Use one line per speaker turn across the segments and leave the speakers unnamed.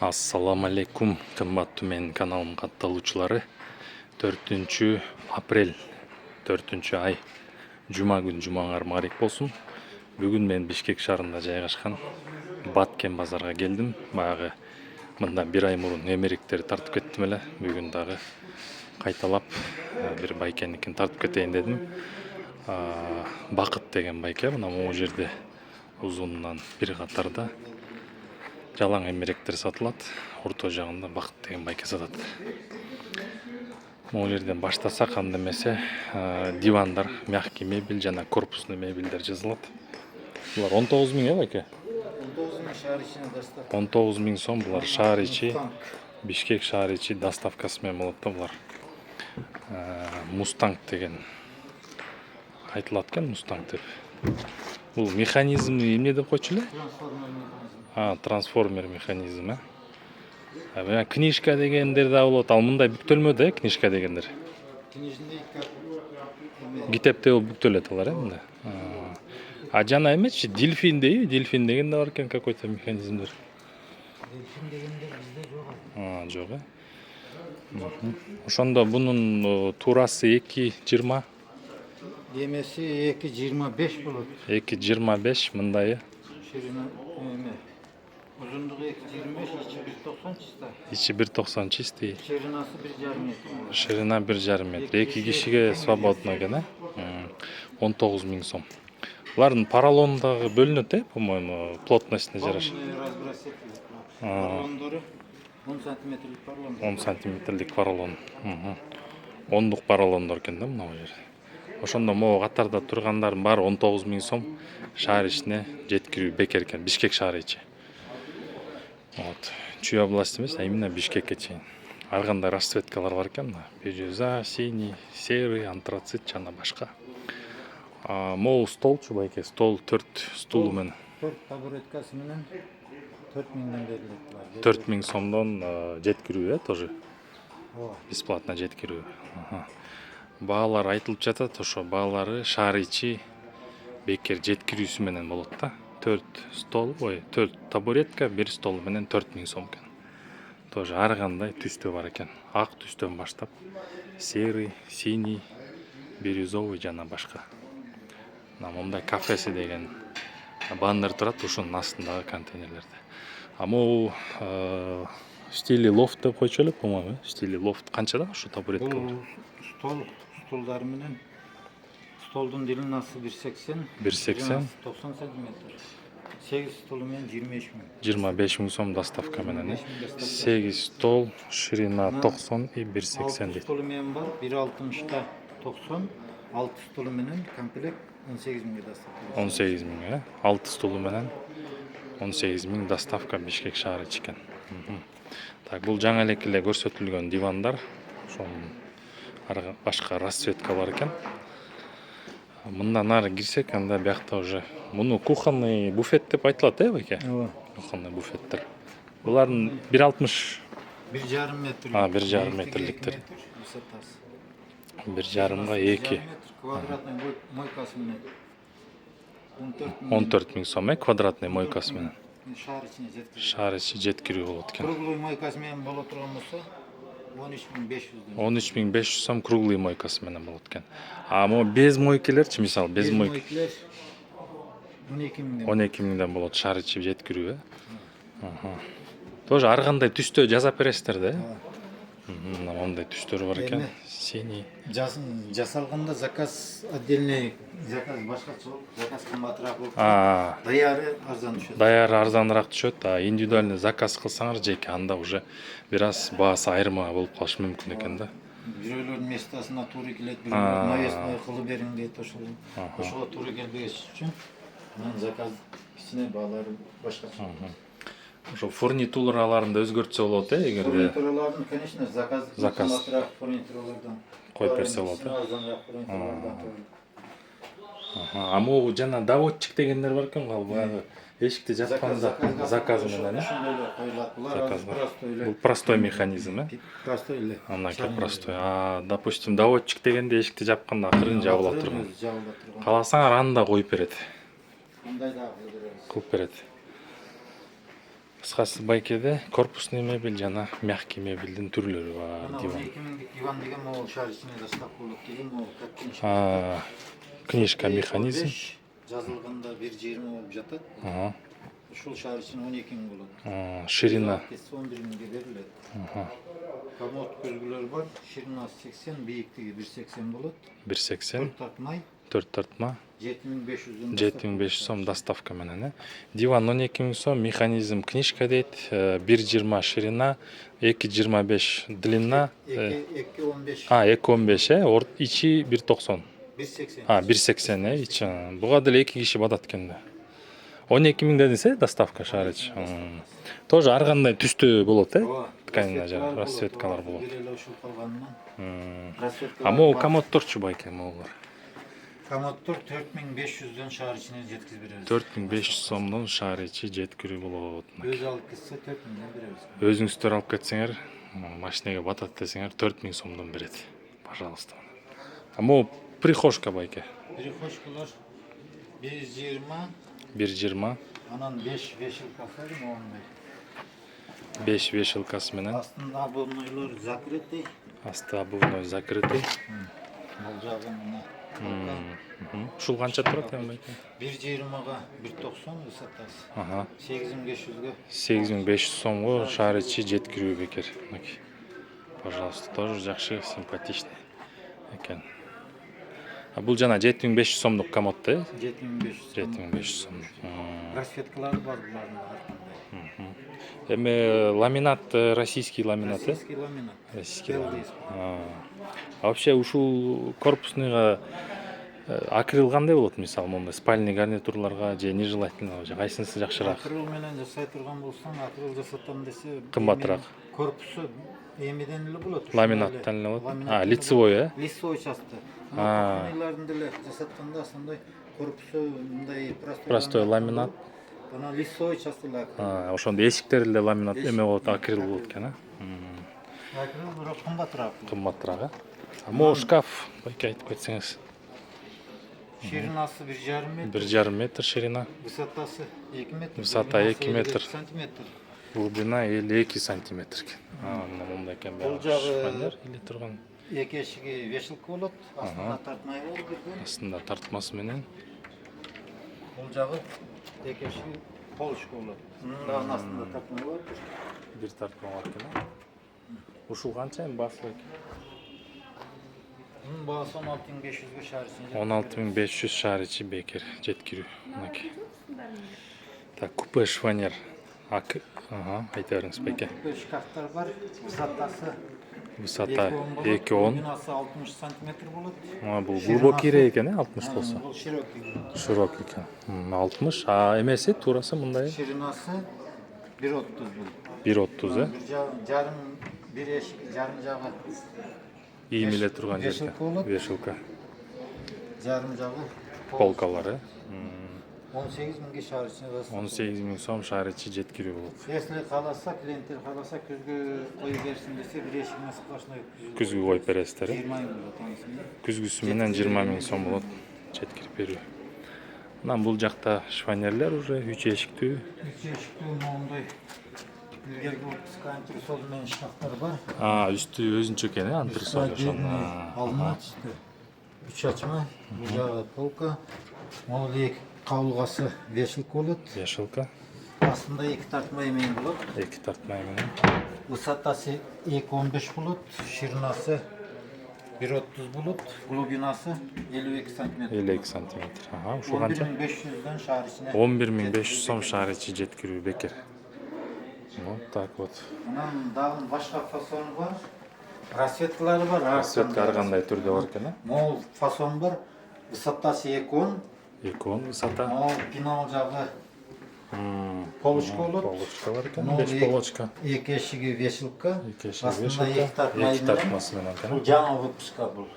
Ассаламу алейкум, кымбаттуу менин каналым катталуучулары. 4-апрель 4-ай жума күнү жумаңар маарик болсун. Бүгүн мен Бишкек шаарында жайгашкан Баткен базарга келдим. Баягы мындан 1 ай мурун эмеректер тартып кеттим эле. Бүгүн дагы кайталап бир байкеникин тартып кетейин дедим. Бакыт деген байке мына могу жерде узунунан бир катарда жалаң эмеректер сатылат. Орто жагында Бакыт деген байке сатат. Могу жерден баштасак, анда эмесе дивандар, мягкий мебель жана корпусный мебелдер жазылат. Булар 19 миң байке?
19 миң шаар ичине доставка.
19 миң сом булар шаар ичи, Бишкек шаар ичи доставкасы менен болот да булар. Мустанг деген айтылат экен, Мустанг деп. Бул механизмни эмне деп койчу эле? Трансформер механизм. Книжка дегендер да болот. Ал мындай бүктөлмөдө, книжка дегендер. Китепте ол бүктөлөт алар, мындай. Жана эмечи, дельфин дейби? Дельфин деген да бар экен какой-то механизмдер.
Дельфин дегендер бизде жок.
Жок. Ошондо бунун туурасы 2,20.
Демеси 2,25 болот.
2,25 мындайы.
Ширина узундугу 2,25,
Ичи 1,90 чистый.
Ширинасы 1,5 метр.
Ширина 1,5 метр. 2 кишиге свободно экен, 19 миң сом. Булардын поролондагы бөлүнөт, по-моему, плотностуна жараша.
Поролондору 10 сантиметрлик поролон.
10 сантиметрлик поролон. 10-дук поролондор экен да мына жер. Ошондо могу катарда тургандардын баары 19 миң сом шаар ичине жеткирүү бекер экен, Бишкек шаары ичи. Чүй области эмес, а именно Бишкекке чейин. Ар кандай расцветкалар бар экен, бирюза, синий, серый, антрацит жана башка. Могу столчу байке, стол 4 стулу менен.
4 табуреткасы менен 4 миңден берилет.
4 миң сомдон жеткирүү, тоже. Бесплатно жеткирүү. Баалар айтылып жатат, ошо баалары шаар ичи бекер жеткирүүсү менен болот да. 4 табуретка, 1 стол менен 4 миң сом экен. Тоже ар кандай түстө бар экен. Ак түстөн баштап, серый, синий, бирюзовый жана башка. Мондай кафеси деген баннер турат ушунун астындагы контейнерлерде. Могу стили лофт деп койчу эле, по-моему, стили лофт канчада ушу табуретка?
Столдар менен столдун длинасы 1,80,
1,80,
90 сантиметр. 8 столу менен 25 миң.
25 миң сом доставка менен. 8 стол, ширина 90 и 1,80 дейт.
Столу менен бар, 1,60 90, 6 столу менен комплект 18 миңге доставка.
18 миң, 6 столу менен 18 миң доставка Бишкек шаары ичкен. Так, бул жаңы эле көрсөтүлгөн дивандар, ошонун башка расцветка бар экен. Мындан нары кирсек, анда биякта уже муну кухонный буфет деп айтылат, байке? Кухонный буфеттер. Булардын 1,60,
1,5 метр.
1,5 метрликтер. 1,5га 2.
Квадратный мойкасы менен
14 миң сом, квадратный мойкасы менен.
Шаар ичине
жеткирүү болот экен.
Круглый мойкасы менен боло турган болсо 13,500.
13,500 сом круглый мойкасы менен болот экен. Могу без мойкелерчи, мисалы, без мойка
12 миңден.
12 миңден болот шаар ичи жеткирүү. Тоже ар кандай түстө жасап бересиздер да? Мондай түстөр бар экен. Синий.
Жасалганда заказ отдельный, заказ башкача болуп, заказ кымбатыраак болуп. Даяры арзан түшөт.
Даяры арзаныраак түшөт, индивидуальный заказ кылсаңар жеке, анда уже бир аз баасы айырма болуп калышы мүмкүн экен да.
Бирөөлөрдүн местосуна туура келет, бирөөлөр навесной кылып бериң дейт, ошого туура келбеш үчүн заказ кичине баалары башкача.
Ошо фурнитураларын да өзгөртсө болот, эгерде.
Фурнитураларын, конечно, заказ фурнитуралардан
коюп берсе болот. Могу жана доводчик дегендер бар экен, баягы эшикти жапканда заказ менен, заказ бар. Бул простой механизм,
Простой эле.
Анакей простой. Допустим, доводчик дегенде эшикти жапканда акырын жабыла турган. Кааласаңар анда коюп берет.
Андай да
кылып берет. Кыскасы байкеде корпусный мебель жана мягкий мебелдин түрлөрү бар.
Ана
Диван.
2000 диван деген могул шаар ичине доставка болот деген могул каткен
Книжка механизм.
жазылганда 1,20 болуп жатат. Ушул шаар ичине 12 миң болот.
Ширина.
11 миңге берилет. Комод көзгүлөр бар. Ширинасы 80, бийиктиги 1,80 болот.
1,80.
Тартмай
4 тартма.
7500
7500 сом доставка менен. Диван 12 миң сом, механизм книжка дейт, 1,20 ширина, 2,25 длина.
2,15.
2,15 ичи 1,90.
1,80.
1,80 ичи. Буга деле 2 киши батат экен да. 12 миң дедиңиз, доставка шаар ичи. Тоже ар кандай түстө болот, тканина жана расцветкалар болот.
Ушул калганынан.
Могу комодторчу байке могулар.
Комодтор 4500дөн шаар ичине жеткизип беребиз.
4500 сомдон шаар ичи жеткирүү болот.
Өзү алып кетсе 4000ден беребиз.
Өзүңүздөр алып кетсеңер, машинеге батат десеңер 4000 сомдон берет. Пожалуйста. Могу прихожка байке.
Прихожкалар 1,20.
1,20.
Анан 5 вешалкасы моундай.
5 вешалкасы менен.
Астында обувнойлор закрытый.
Асты обувной закрытый.
Бул жагы мына.
Ушул канча турат эми байке?
1,20га 1,90 высотасы. 8500га.
8500 сомго шаар ичи жеткирүү бекер. Пожалуйста, тоже жакшы, симпатичный экен. Бул жана 7500 сомдук комод да?
7500.
7500 сомдук.
Расцветкалары бар булардын артында.
Эми ламинат, российский ламинат,
Российский ламинат.
Российский ламинат. Вообще ушул корпусныйга акрил кандай болот, мисалы мондай спальный гарнитурларга же нежелательно, же кайсынысы жакшыраак?
Акрил менен жасай турган болсоң, акрил жасатам десе,
Кымбатыраак.
Корпусу эмеден эле болот.
Ламинаттан эле болот. Лицевой,
лицевой часты. Ламинаттын деле жасатканда ошондой корпусу мындай
простой ламинат.
Ана лицевой частылар.
Ошондо эшиктер эле ламинат эме болот, акрил болот экен,
Акрил бирок кымбатыраак.
Кымбатыраак. Могу шкаф байке айтып кетсеңиз.
Ширинасы 1,5 метр.
1,5 метр ширина.
Высотасы 2 метр.
Высота 2 метр.
Сантиметр.
Глубина 52 сантиметр экен. Мындай экен
Бул жагы
шпалер или турган.
Эки эшиги вешалка болот. Астында тартмай болот берген.
Астында тартмасы менен.
Бул жагы эки эшиги полочка болот. Мындан астында тартмай болот.
Бир тартма бар экен. Ушул канча эми баасы экен?
Bunun bağısı 16.500'e şehir içinde.
16.500 шаар ичи бекер жеткирүү. Мынакей. Так, купе шванер. Айта бериңиз байке.
Böyle şkaflar var. Vısatası
Высота 2,10.
Binası 60 santimetre bulut.
Бул глубокий экен, 60 болсо.
Bu şirokki.
Широкий экен. 60. Эмеси туурасы мындай
Şirinası 1.30 bulut.
1.30,
Bir eşik, yarım cağı.
Ийим эле турган жерде.
Вешалка болот.
Вешалка.
Yarım cağı.
Полкалары.
18.000'ge şehir içinde.
18.000 сом шаар ичи жеткирүү болот.
Если kalasa, klientler kalasa közgü koyu versin dese bir eşik nasıl başına
Күзгү коюп бересиздер,
20 bin bulut anasını.
Күзгүсү менен 20.000 сом болот жеткирип берүү. Анан бул жакта шванерлер уже 3 эшиктүү.
3 eşikli onday. İlgergi otuz antrесол менен şkaflar var.
Üstü өзүнчө экен, антресоль ошондо.
Alma çıktı. 3 açma. Bu jağı polka. Ол екі кабылгасы вешалка болот.
Вешалка.
Астында екі тартма эмең болот.
2 тартма менен.
Высотасы 2,15 болот. Ширинасы 1.30 болот. Глубинасы 52 сантиметр.
52 сантиметр. Ушул канча?
11.500'дөн шаар ичине.
11.500 сом шаар ичи жеткирүү бекер. Вот так вот.
Анан дагы башка фасон бар. Расцветкалары бар.
Расцветка ар кандай түрдө бар экен,
Мол фасон бар. Высотасы 2,10.
2,10 высота.
Мол пинал жагы полочка болот.
Полочка бар экен, 5 полочка.
Эки эшиги вешалка.
Эки эшиги
Астында
вешалка.
эки тартма
Эки тартмасы менен
Бул
экен.
жаңы выпуска бул.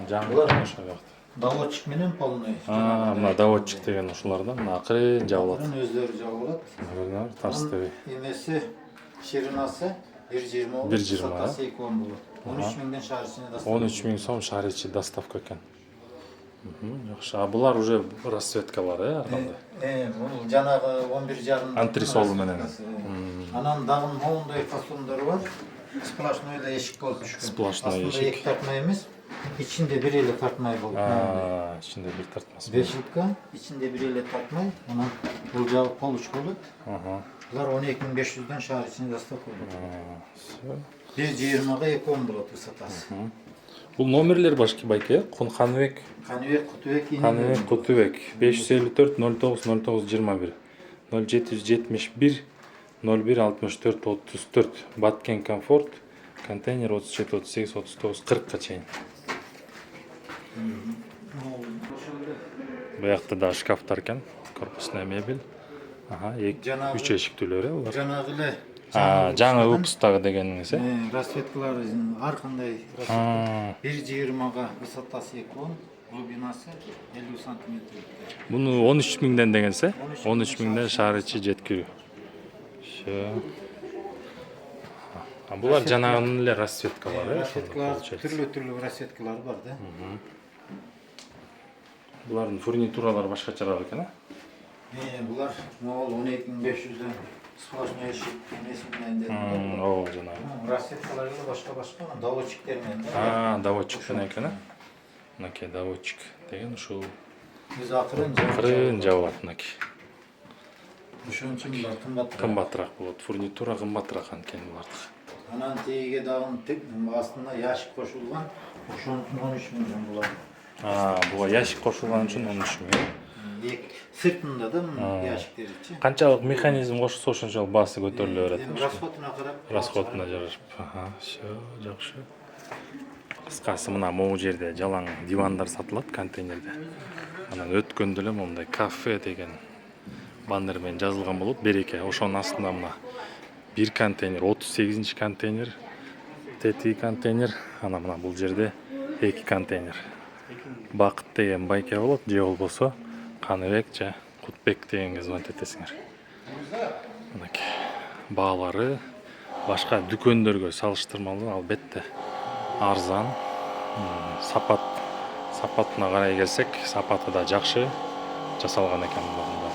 Жаңы ошо жакта.
Доводчик менен полный.
Мына доводчик деген ушулардан акырын жабылат.
Өздөрү жабылат.
Көрүнөр, тарстыбы.
Эмеси ширинасы 1,20 болот.
1,20,
Высотасы 2,10 болот. 13 миңден шаар ичине
13.000 сом шаар ичи доставка экен. Жакшы. А булар уже расцветкалар, ар кандай?
Бул жанагы 11,5
Антресол менен.
Анан дагы моундай фасондору бар. Сплошной эле эшик болуп түшкөн.
Сплошной
Астында
эшик.
эки тартмай эмес, ичинде бир эле тартмай болуп.
Ичинде бир тартмасы.
Бешилка, ичинде бир эле тартмай, анан бул жагы получ болот. Булар 12.500'дан шаар ичине доставка болот. 1.20'га 2.10 болот высотасы.
Бул номерлер башки байке, Каныбек,
Каныбек Кутубек
Каныбек Кутубек 554 09 09 21 0771 01 64 34 Баткен Комфорт контейнер 34 38 39 40 чейин. Буякта да шкафтар экен, корпусная мебель. Үч эшиктүүлөр булар.
Жанагы эле
Жаңы выпустагы дегениңиз,
расцветкалары ар кандай расцветка. 1.20'га высотасы 2.10, глубинасы 50 сантиметр.
Буну 13 миңден дегенсе, 13 миңден шаар ичи жеткирүү. Булар жанагынын эле расцветкалары,
Расцветкалар түрлүү расцветкалар бар да.
Булардын фурнитуралары башкачараак экен,
Булар могул 12.500'дөн сплошной эшик эмеси менен дедим.
Оо, жанагы.
Расцветкалары да башка, доводчиктер менен.
Доводчик менен экен, Мынакей доводчик деген ушул
Биз акырын
акырын жабылат мынакей.
Ошон үчүн булар кымбатыраак.
Кымбатыраак болот. Фурнитура кымбатыраак анткени булардыкы.
Анан тегиге дагы астына ящик кошулган. Ошон үчүн 13 миң булат.
Буга ящик кошулган үчүн 13 миң.
Сыртында да ящиктеричи.
Канчалык механизм кошулса ошончолук баасы көтөрүлө берет.
Расходуна карап.
Расходуна жарашып. Всё, жакшы. Кыскасы мына могу жерде жалаң дивандар сатылат контейнерде. Анан өткөндө эле мондай кафе деген баннер менен жазылган болот. Береке. Ошонун астында мына бир контейнер, 38 контейнер, тетиги контейнер, анан мына бул жерде 2 контейнер. Бакыт деген байке болот, же болбосо Каныбек же Кутбек дегенге звонить этесиңер. Мынакей. Баалары башка дүкөндөргө салыштырмалуу албетте арзан. Сапатына карай келсек, сапаты да жакшы жасалган экен булагында.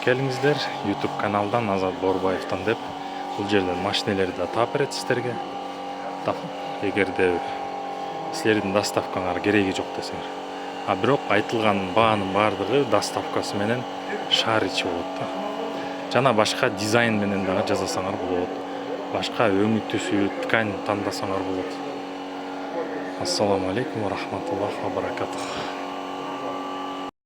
Келиңиздер YouTube каналдан Азат Борбаевтан деп бул жерден машинелерди да таап берет сиздерге. Эгерде силердин доставкаңар кереги жок десеңер. Бирок айтылган баанын баардыгы доставкасы менен шаар ичи болот да. Жана башка дизайн менен дагы жасасаңар болот. Башка өңү түсүү, ткань тандасаңар болот. Ассаламу алейкум ва рахматуллахи ва баракатух.